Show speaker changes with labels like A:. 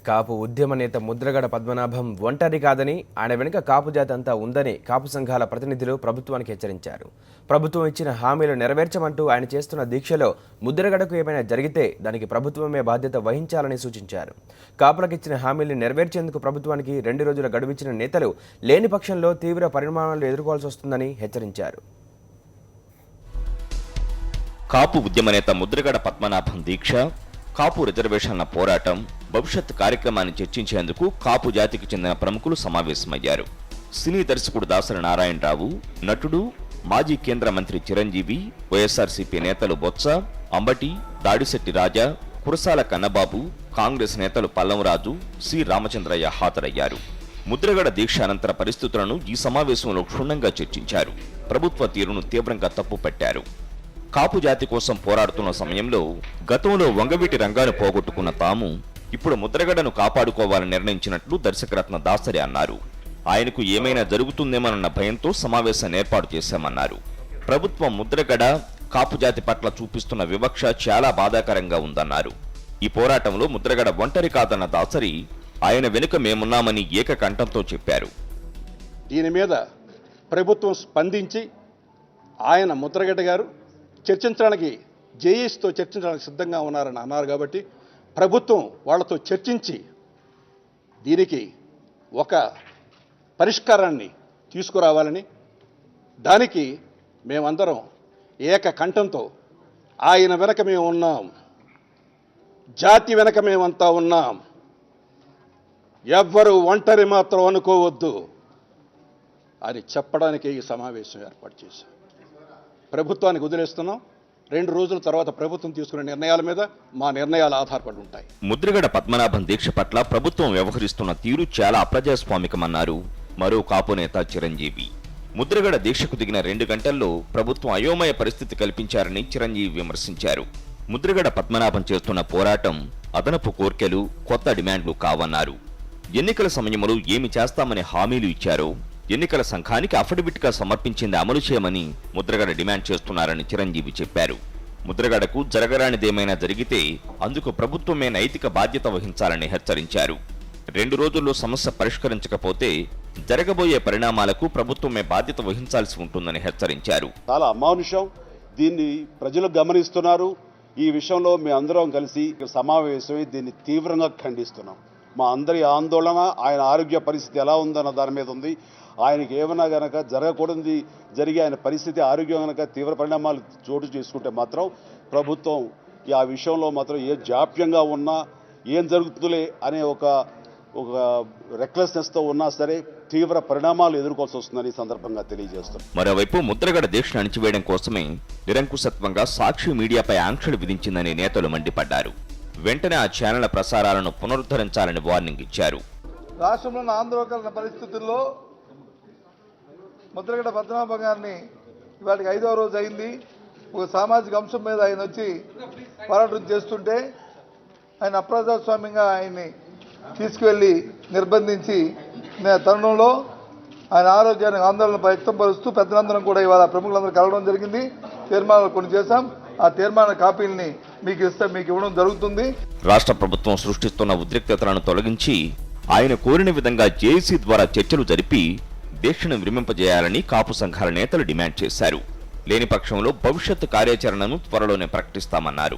A: కాపు ఉద్యమ నేత ముద్రగడ పద్మనాభం ఒంటరి కాదని, ఆయన వెనుక కాపు జాతి అంతా ఉందని కాపు సంఘాల ప్రతినిధులు ప్రభుత్వానికి హెచ్చరించారు. ప్రభుత్వం ఇచ్చిన హామీలు నెరవేర్చమంటూ ఆయన చేస్తున్న దీక్షలో ముద్రగడకు ఏమైనా జరిగితే దానికి ప్రభుత్వమే బాధ్యత వహించాలని సూచించారు. కాపులకు ఇచ్చిన హామీల్ని నెరవేర్చేందుకు ప్రభుత్వానికి 2 రోజుల గడువిచ్చిన నేతలు లేని పక్షంలో తీవ్ర పరిణామాలు ఎదుర్కోవాల్సి వస్తుందని హెచ్చరించారు.
B: కాపు ఉద్యమ నేత ముద్రగడ పద్మనాభం దీక్ష, కాపు రిజర్వేషన్ల పోరాటం, భవిష్యత్ కార్యక్రమాన్ని చర్చించేందుకు కాపు జాతికి చెందిన ప్రముఖులు సమావేశమయ్యారు. సినీ దర్శకుడు దాసరి నారాయణరావు, నటుడు, మాజీ కేంద్ర మంత్రి చిరంజీవి, వైఎస్ఆర్సీపీ నేతలు బొత్స, అంబటి, దాడిశెట్టి రాజా, కురసాల కన్నబాబు, కాంగ్రెస్ నేతలు పల్లంరాజు, సి రామచంద్రయ్య హాజరయ్యారు. ముద్రగడ దీక్ష అనంతర పరిస్థితులను ఈ సమావేశంలో క్షుణ్ణంగా చర్చించారు. ప్రభుత్వ తీరును తీవ్రంగా తప్పుపట్టారు. కాపు జాతి కోసం పోరాడుతున్న సమయంలో గతంలో వంగవీటి రంగాను పోగొట్టుకున్న తాము ఇప్పుడు ముద్రగడను కాపాడుకోవాలని నిర్ణయించినట్లు దర్శకరత్న దాసరి అన్నారు. ఆయనకు ఏమైనా జరుగుతుందేమోనన్న భయంతో సమావేశాన్ని ఏర్పాటు చేశామన్నారు. ప్రభుత్వం ముద్రగడ, కాపు జాతి పట్ల చూపిస్తున్న వివక్ష చాలా బాధాకరంగా ఉందన్నారు. ఈ పోరాటంలో ముద్రగడ ఒంటరి కాదన్న దాసరి ఆయన వెనుక మేమున్నామని ఏకకంఠంతో చెప్పారు.
C: దీని మీద ప్రభుత్వం స్పందించి ఆయన ముద్రగడ గారు చర్చించడానికి జేఏసీతో చర్చించడానికి సిద్ధంగా ఉన్నారని అన్నారు. కాబట్టి ప్రభుత్వం వాళ్లతో చర్చించి దీనికి ఒక పరిష్కారాన్ని తీసుకురావాలని, దానికి మేమందరం ఏకకంఠంతో ఆయన వెనక మేము ఉన్నాం, జాతి వెనక మేమంతా ఉన్నాం, ఎవ్వరూ ఒంటరి మాత్రం అనుకోవద్దు అని చెప్పడానికి ఈ సమావేశం ఏర్పాటు చేశాం. ప్రభుత్వానికి వదిలేస్తున్నాం. 2 రోజుల తర్వాత ప్రభుత్వం తీసుకునే నిర్ణయాల మీద మా నిర్ణయాలు ఆధారపడి ఉంటాయి.
B: ముద్రగడ పద్మనాభం దీక్ష పట్ల ప్రభుత్వం వ్యవహరిస్తున్న తీరు చాలా అప్రజాస్వామికమన్నారు మరో కాపు నేత చిరంజీవి. ముద్రగడ దీక్షకు దిగిన 2 గంటల్లో ప్రభుత్వం అయోమయ పరిస్థితి కల్పించారని చిరంజీవి విమర్శించారు. ముద్రగడ పద్మనాభం చేస్తున్న పోరాటం అదనపు కోర్కెలు, కొత్త డిమాండ్లు కావన్నారు. ఎన్నికల సమయంలో ఏమి చేస్తామని హామీలు ఇచ్చారో ఎన్నికల సంఘానికి అఫిడవిట్ గా సమర్పించింది అమలు చేయమని ముద్రగడ డిమాండ్ చేస్తున్నారని చిరంజీవి చెప్పారు. ముద్రగడకు జరగరానిదేమైనా జరిగితే అందుకు ప్రభుత్వమే నైతిక బాధ్యత వహించాలని హెచ్చరించారు. 2 రోజుల్లో సమస్య పరిష్కరించకపోతే జరగబోయే పరిణామాలకు ప్రభుత్వమే బాధ్యత వహించాల్సి ఉంటుందని హెచ్చరించారు.
D: చాలా అమానుషం, దీన్ని ప్రజలు గమనిస్తున్నారు. ఈ విషయంలో మేము అందరం కలిసి సమావేశమై దీన్ని తీవ్రంగా ఖండిస్తున్నాం. మా అందరి ఆందోళన ఆయన ఆరోగ్య పరిస్థితి ఎలా ఉందన్న దాని మీద ఉంది. ఆయనకి ఏమైనా గనక జరగకూడదు జరిగి ఆయన పరిస్థితి ఆరోగ్యం గనక తీవ్ర పరిణామాలు చోటు చేసుకుంటే మాత్రం ప్రభుత్వం ఆ విషయంలో మాత్రం ఏ జాప్యంగా ఉన్నా ఏం జరుగుతుందిలే అనే ఒక రెక్లెస్నెస్తో ఉన్నా సరే తీవ్ర పరిణామాలు ఎదుర్కోవాల్సి వస్తుందని ఈ సందర్భంగా తెలియజేస్తున్నాం.
B: మరోవైపు ముద్రగడ దీక్షను అణిచివేయడం కోసమే నిరంకుశత్వంగా సాక్షి మీడియాపై ఆంక్షలు విధించిందని నేతలు మండిపడ్డారు. వెంటనే ఆ ఛానళ్ల ప్రసారాలను పునరుద్ధరించాలని వార్నింగ్ ఇచ్చారు.
E: రాష్ట్రంలోని ఆందోళన పరిస్థితుల్లో ముద్రగడ పద్మనాభం గారిని ఇవాటికి 5వ రోజు అయింది. ఒక సామాజిక అంశం మీద ఆయన వచ్చి పోరాటం చేస్తుంటే ఆయన అప్రజాస్వామ్యంగా ఆయన్ని తీసుకువెళ్ళి నిర్బంధించి తరుణంలో ఆయన ఆరోగ్యానికి ఆందోళన వ్యక్తపరుస్తూ పెద్దలందరం కూడా ఇవాళ ప్రముఖులందరూ కలవడం జరిగింది. తీర్మానాలు కొన్ని చేశాం. ఆ తీర్మాన కాపీల్ని మీకు ఇవ్వడం జరుగుతుంది.
B: రాష్ట్ర ప్రభుత్వం సృష్టిస్తున్న ఉద్రిక్తతలను తొలగించి ఆయన కోరిన విధంగా జేఏసీ ద్వారా చర్చలు జరిపి దీక్షను విరమింపజేయాలని కాపు సంఘాల నేతలు డిమాండ్ చేశారు. లేని పక్షంలో భవిష్యత్ కార్యాచరణను త్వరలోనే ప్రకటిస్తామన్నారు.